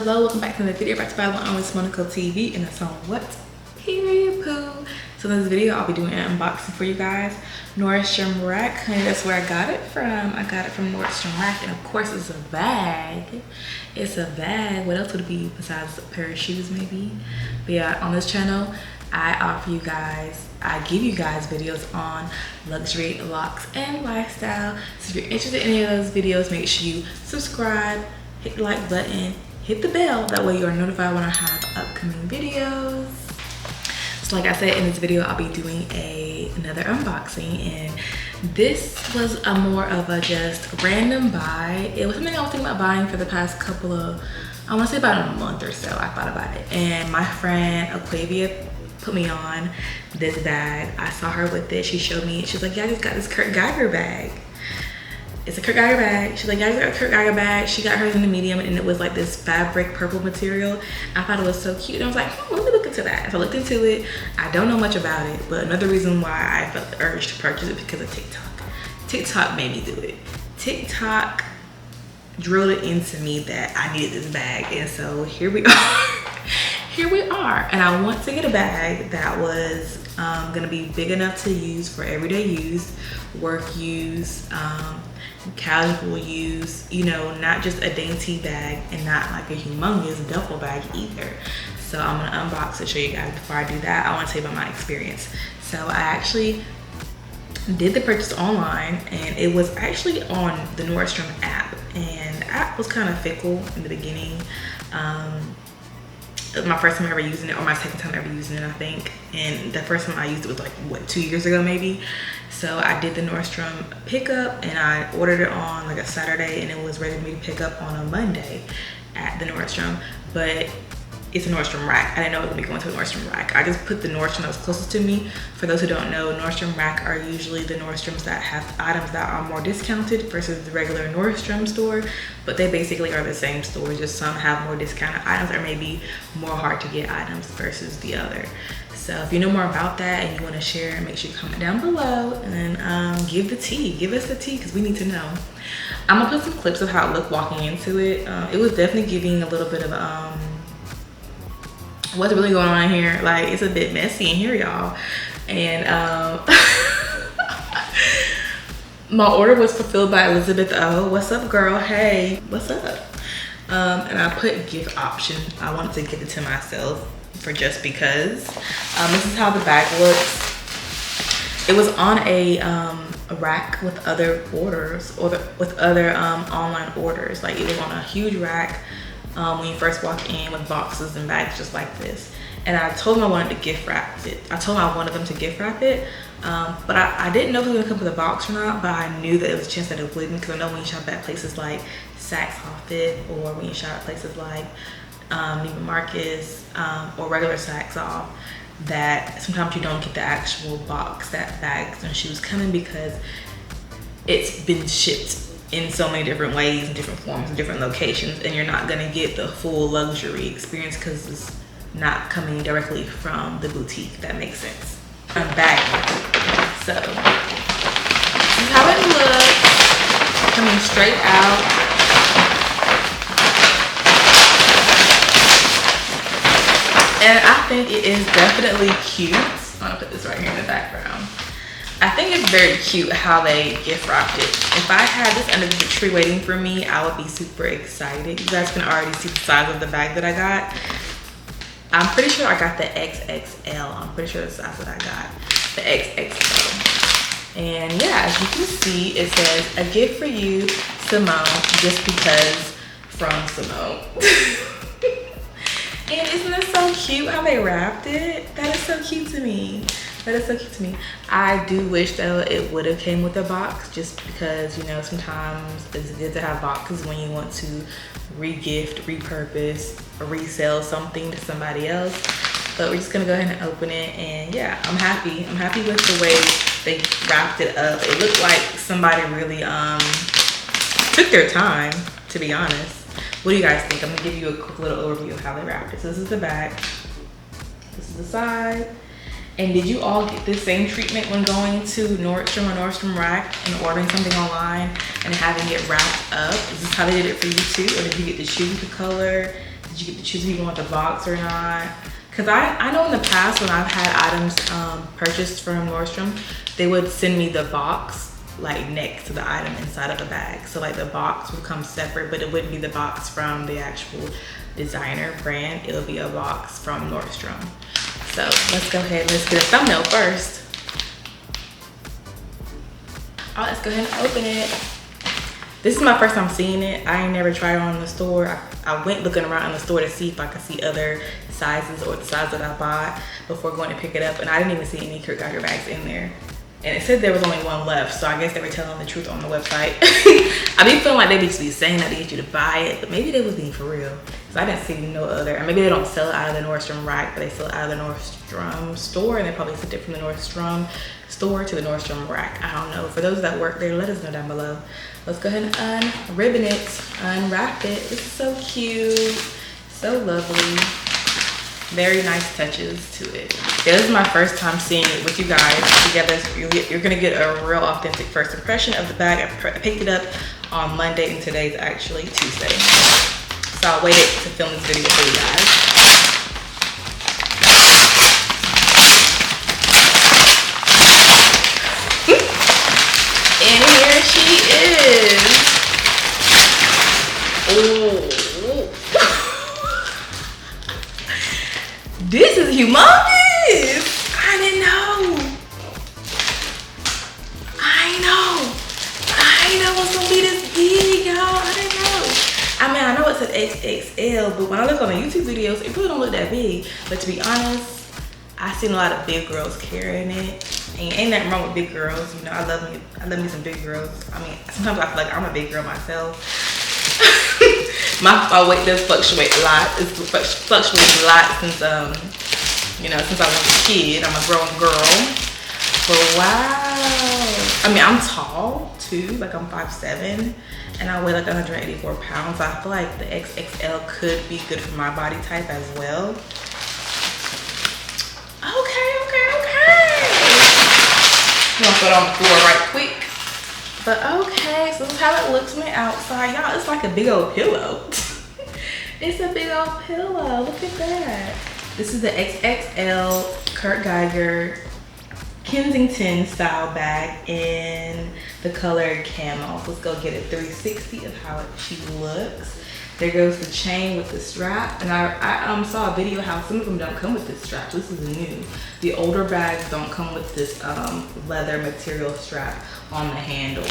Hello, welcome back to another video brought to you by I'm with Simone Nicole TV, and that's on what? Period poo. So in this video, I'll be doing an unboxing for you guys. Nordstrom Rack, honey, that's where I got it from. I got it from Nordstrom Rack, and of course it's a bag. It's a bag. What else would it be besides a pair of shoes maybe? But yeah, on this channel, I give you guys videos on luxury, locks, and lifestyle. So if you're interested in any of those videos, make sure you subscribe, hit the like button, hit the bell. That way you are notified when I have upcoming videos. So like I said, in this video, I'll be doing another unboxing, and this was a more of a just random buy. It was something I was thinking about buying for the past couple of, I want to say about a month or so. I thought about it, and my friend Aquavia put me on this bag. I saw her with it. She showed me. She's like, yeah, I just got this Kurt Geiger bag. It's a Kurt Geiger bag. She's like, yeah, I just got a Kurt Geiger bag. She got hers in the medium, and it was like this fabric purple material. I thought it was so cute, and I was like, let me look into that. So I looked into it. I don't know much about it, but another reason why I felt the urge to purchase it because of TikTok. TikTok made me do it. TikTok drilled it into me that I needed this bag, and so here we are. Here we are, and I want to get a bag that was gonna be big enough to use for everyday use, work use, casual use, you know, not just a dainty bag and not like a humongous duffel bag either. So I'm gonna unbox and show you guys. Before I do that, I want to tell you about my experience. So I actually did the purchase online, and it was actually on the Nordstrom app, and the app was kind of fickle in the beginning. My first time ever using it, or my second time ever using it, I think. And the first time I used it was like, what, 2 years ago maybe? So I did the Nordstrom pickup, and I ordered it on like a Saturday, and it was ready for me to pick up on a Monday at the Nordstrom. But it's a Nordstrom Rack. I didn't know it was gonna be going to a Nordstrom Rack. I just put the Nordstrom that was closest to me. For those who don't know, Nordstrom Rack are usually the Nordstroms that have items that are more discounted versus the regular Nordstrom store, but they basically are the same store, just some have more discounted items or maybe more hard to get items versus the other. So if you know more about that and you want to share, make sure you comment down below, and then give the tea. Give us the tea, because we need to know. I'm gonna put some clips of how it looked walking into it. It was definitely giving a little bit of what's really going on here. Like, it's a bit messy in here, y'all. And my order was fulfilled by Elizabeth O. What's up, girl? Hey, what's up? And I put gift option. I wanted to give it to myself for just because. This is how the bag looks. It was on a rack with other orders, or with other online orders. Like, it was on a huge rack when you first walk in, with boxes and bags just like this. And I told them I wanted to gift wrap it. I told them I wanted them to gift wrap it, but I didn't know if it was gonna come with a box or not, but I knew that there was a chance that it wouldn't, because I know when you shop at places like Saks Offit, or when you shop at places like Neiman Marcus, or regular Saks Off, that sometimes you don't get the actual box that bags and shoes come in, because it's been shipped in so many different ways and different forms and different locations, and you're not gonna get the full luxury experience because it's not coming directly from the boutique. That makes sense. Bag. So this is how it looks, coming straight out. And I think it is definitely cute. I'm gonna put this right here in the background. I think it's very cute how they gift wrapped it. If I had this under the tree waiting for me, I would be super excited. You guys can already see the size of the bag that I got. I'm pretty sure I got the XXL. I'm pretty sure that's the size that I got, the XXL. And yeah, as you can see, it says, a gift for you, Simone, just because, from Simone. And isn't it so cute how they wrapped it? That is so cute to me. That is so cute to me. I do wish though it would have came with a box, just because, you know, sometimes it's good to have boxes when you want to re-gift, repurpose, or resell something to somebody else. But we're just gonna go ahead and open it, and yeah, I'm happy. I'm happy with the way they wrapped it up. It looked like somebody really took their time, to be honest. What do you guys think? I'm gonna give you a quick little overview of how they wrapped it. So this is the back, this is the side. And did you all get the same treatment when going to Nordstrom or Nordstrom Rack and ordering something online and having it wrapped up? Is this how they did it for you too? Or did you get to choose the color? Did Did you get to choose if you want the box or not? Because I know in the past when I've had items purchased from Nordstrom, they would send me the box like next to the item inside of the bag. So like the box would come separate, but it wouldn't be the box from the actual designer brand. It'll be a box from Nordstrom. So let's go ahead, let's get a thumbnail first. All right, let's go ahead and open it. This is my first time seeing it. I ain't never tried it on in the store. I went looking around in the store to see if I could see other sizes or the size that I bought before going to pick it up, and I didn't even see any Kurt Geiger bags in there. And it said there was only one left, so I guess they were telling the truth on the website. I be feeling like they be saying that to get you to buy it, but maybe they was being for real. So I didn't see no other, and maybe they don't sell it out of the Nordstrom rack, but they sell it out of the Nordstrom store, and they probably sent it from the Nordstrom store to the Nordstrom rack. I don't know. For those that work there, let us know down below. Let's go ahead and unribbon it, unwrap it. This is so cute, so lovely. Very nice touches to it. Yeah, this is my first time seeing it with you guys together. So you're gonna get a real authentic first impression of the bag. I picked it up on Monday and today's actually Tuesday. So I waited to film this video for you guys. And here she is. Oh. This is humongous. I didn't know. I know it's gonna be this big, y'all. I didn't know. I mean, I know it's an XXL, but when I look on the YouTube videos, it really don't look that big. But to be honest, I've seen a lot of big girls carrying it. And ain't nothing wrong with big girls. You know, I love me some big girls. I mean, sometimes I feel like I'm a big girl myself. My weight does fluctuate a lot. It's fluctuated a lot since you know, since I was a kid. I'm a grown girl. But wow. I mean, I'm tall too, like I'm 5'7", and I weigh like 184 pounds. So I feel like the XXL could be good for my body type as well. Okay. I'm gonna put it on the floor right quick. But okay, so this is how it looks on the outside. Y'all, it's like a big old pillow. It's a big old pillow. Look at that. This is the XXL Kurt Geiger Kensington style bag in the color camel. Let's go get a 360 of how she looks. There goes the chain with the strap. And I saw a video how some of them don't come with this strap. This is new. The older bags don't come with this leather material strap on the handle.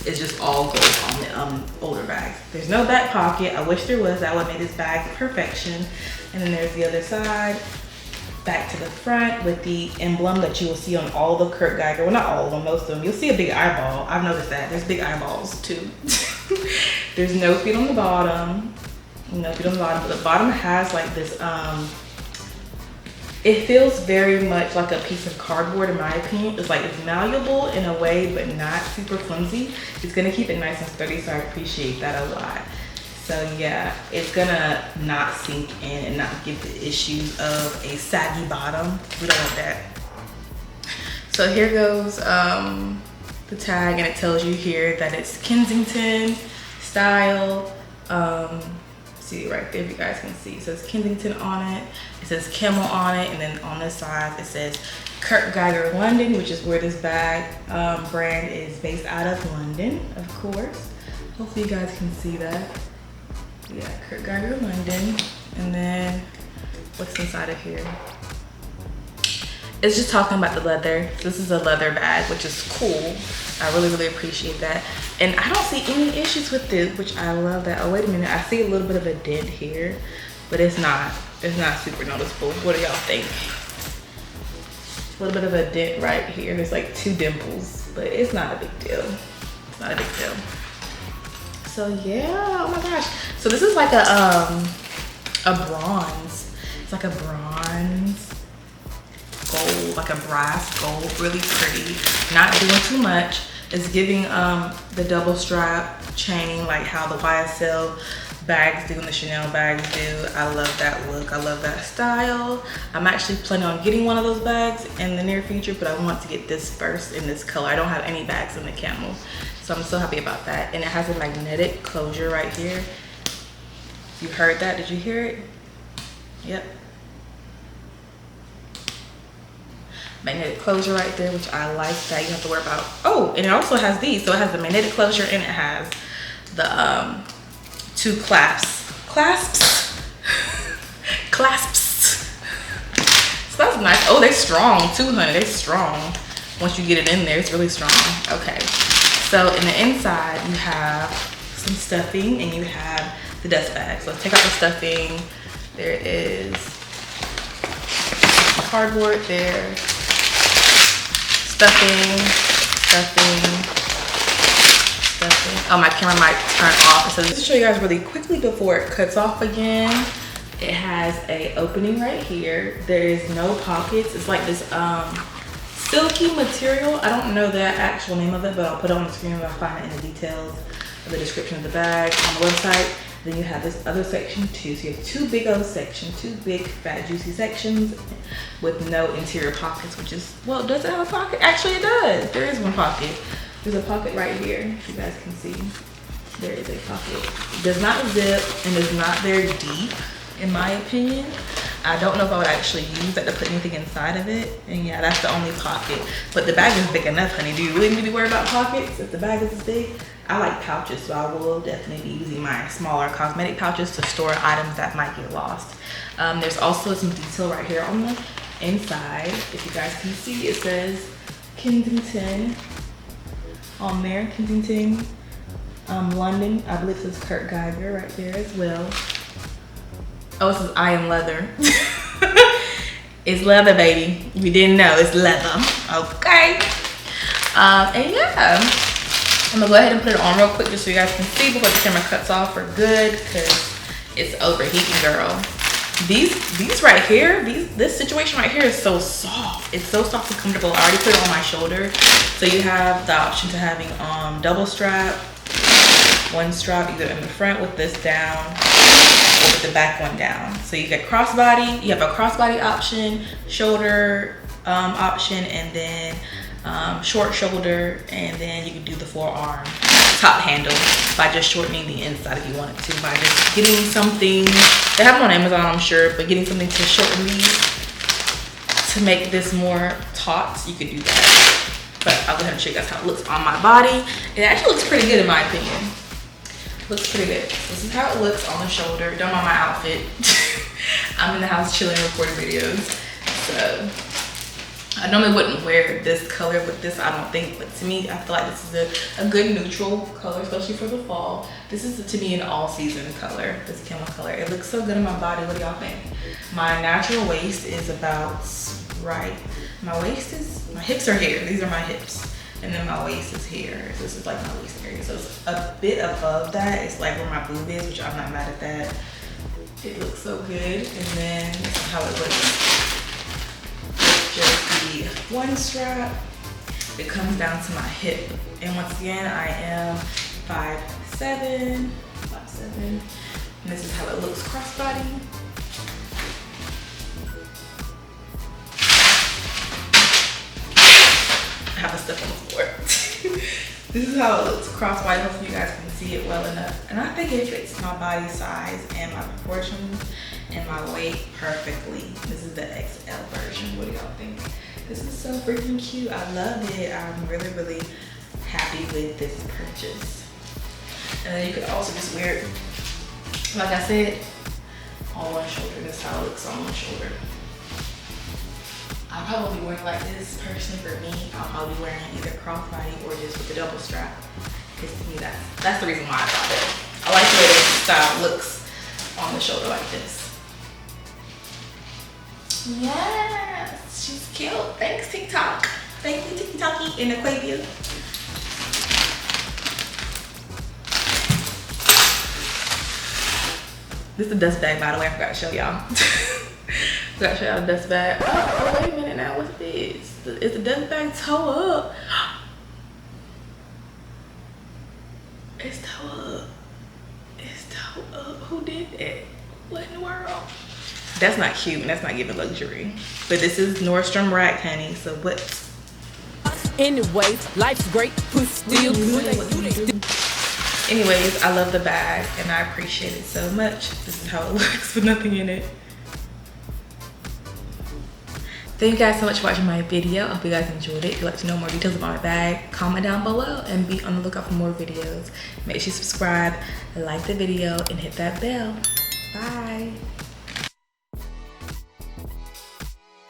It's just all gold on the older bags. There's no back pocket. I wish there was. That would make this bag perfection. And then there's the other side. Back to the front with the emblem that you will see on all the Kurt Geiger. Well, not all of them, most of them. You'll see a big eyeball. I've noticed that. There's big eyeballs too. There's no feet on the bottom. No feet on the bottom, but the bottom has like this, it feels very much like a piece of cardboard in my opinion. It's like it's malleable in a way, but not super flimsy. It's gonna keep it nice and sturdy, so I appreciate that a lot. So yeah, it's gonna not sink in and not give the issues of a saggy bottom. We don't want that. So here goes the tag, and it tells you here that it's Kensington style. See right there if you guys can see. It says Kensington on it. It says camel on it, and then on this side it says Kurt Geiger London, which is where this bag brand is based out of London, of course. Hopefully you guys can see that. Yeah, Kurt Geiger London. And then what's inside of here? It's just talking about the leather. So this is a leather bag, which is cool. I really appreciate that. And I don't see any issues with this, which I love that. Oh, wait a minute. I see a little bit of a dent here, but it's not super noticeable. What do y'all think? A little bit of a dent right here. There's like 2 dimples, but it's not a big deal. It's not a big deal. So yeah, oh my gosh. So this is like a bronze. It's like a bronze gold, like a brass gold, really pretty. Not doing too much. It's giving the double strap chain like how the YSL bags do and the Chanel bags do. I love that look. I love that style. I'm actually planning on getting one of those bags in the near future, but I want to get this first in this color. I don't have any bags in the camel, so I'm so happy about that. And it has a magnetic closure right here. You heard that? Did you hear it? Yep. Magnetic closure right there, which I like that you have to worry about. Oh, and it also has these. So it has the magnetic closure and it has the 2 clasps. So that's nice. Oh, they're strong too, honey. They're strong. Once you get it in there, it's really strong. Okay. So in the inside, you have some stuffing and you have the dust bag. So let's take out the stuffing. There is cardboard there. Stuffing. Oh, my camera might turn off. So just to show you guys really quickly before it cuts off again, it has a opening right here. There is no pockets. It's like this silky material. I don't know the actual name of it, but I'll put it on the screen and I'll find it in the details of the description of the bag on the website. Then you have this other section too. So you have 2 big old sections, 2 big fat juicy sections with no interior pockets, which is, well, does it have a pocket? Actually it does. There is one pocket. There's a pocket right here, if you guys can see. There is a pocket. It does not zip and is not very deep, in my opinion. I don't know if I would actually use that to put anything inside of it. And yeah, that's the only pocket. But the bag is big enough, honey. Do you really need to be worried about pockets if the bag is this big? I like pouches, so I will definitely be using my smaller cosmetic pouches to store items that might get lost. There's also some detail right here on the inside. If you guys can see, it says Kensington on there. Kensington, London. I believe this is Kurt Geiger right there as well. Oh, this is iron leather. It's leather, baby. If you didn't know, it's leather. Okay. And yeah, I'm gonna go ahead and put it on real quick just so you guys can see before the camera cuts off for good, because it's overheating, girl. These right here, this situation right here is so soft. It's so soft and comfortable. I already put it on my shoulder. So you have the option to having double strap, 1 strap either in the front with this down or with the back one down. So you get crossbody, you have a crossbody option, shoulder option, and then short shoulder, and then you can do the forearm top handle by just shortening the inside if you wanted to, by just getting something, they have them on Amazon I'm sure, but getting something to shorten these to make this more taut, you could do that. But I'll go ahead and show you guys how it looks on my body. It actually looks pretty good in my opinion. Looks pretty good. This is how it looks on the shoulder. Don't mind my outfit. I'm in the house chilling recording videos, so I normally wouldn't wear this color with this, I don't think, but to me, I feel like this is a good neutral color, especially for the fall. This is, to me, an all-season color, this camel color. It looks so good on my body. What do y'all think? My natural waist is about right. My waist is, my hips are here. These are my hips. And then my waist is here. So this is like my waist area. So it's a bit above that. It's like where my boob is, which I'm not mad at that. It looks so good. And then this is how it looks. Just the 1 strap. It comes down to my hip. And once again, I am 5'7", and this is how it looks crossbody. I have a stuff on the floor. This is how it looks crossbody. Hopefully you guys can see it well enough. And I think it fits my body size and my proportions and my weight perfectly. This is the XL version. What do y'all think? This is so freaking cute. I love it. I'm really, really happy with this purchase. And then you could also just wear it, like I said, on one shoulder. This is how it looks on one shoulder. I'll probably be wearing it like this. Personally, for me, I'll probably be wearing it either crossbody or just with the double strap. Because to me, that's the reason why I bought it. I like the way this style looks on the shoulder like this. Yes, she's cute. Thanks, TikTok. Thank you, TikToky and Aquavia. This is the dust bag, by the way. I forgot to show y'all. Forgot to show y'all the dust bag. Oh, wait a minute now. What's this? Is the dust bag toe up? It's toe up. It's toe up. Who did that? What in the world? That's not cute and that's not giving luxury. But this is Nordstrom Rack, honey. So what? Anyways, life's great. Still good. Anyways, I love the bag and I appreciate it so much. This is how it looks with nothing in it. Thank you guys so much for watching my video. I hope you guys enjoyed it. If you'd like to know more details about my bag, comment down below and be on the lookout for more videos. Make sure you subscribe, like the video, and hit that bell. Bye.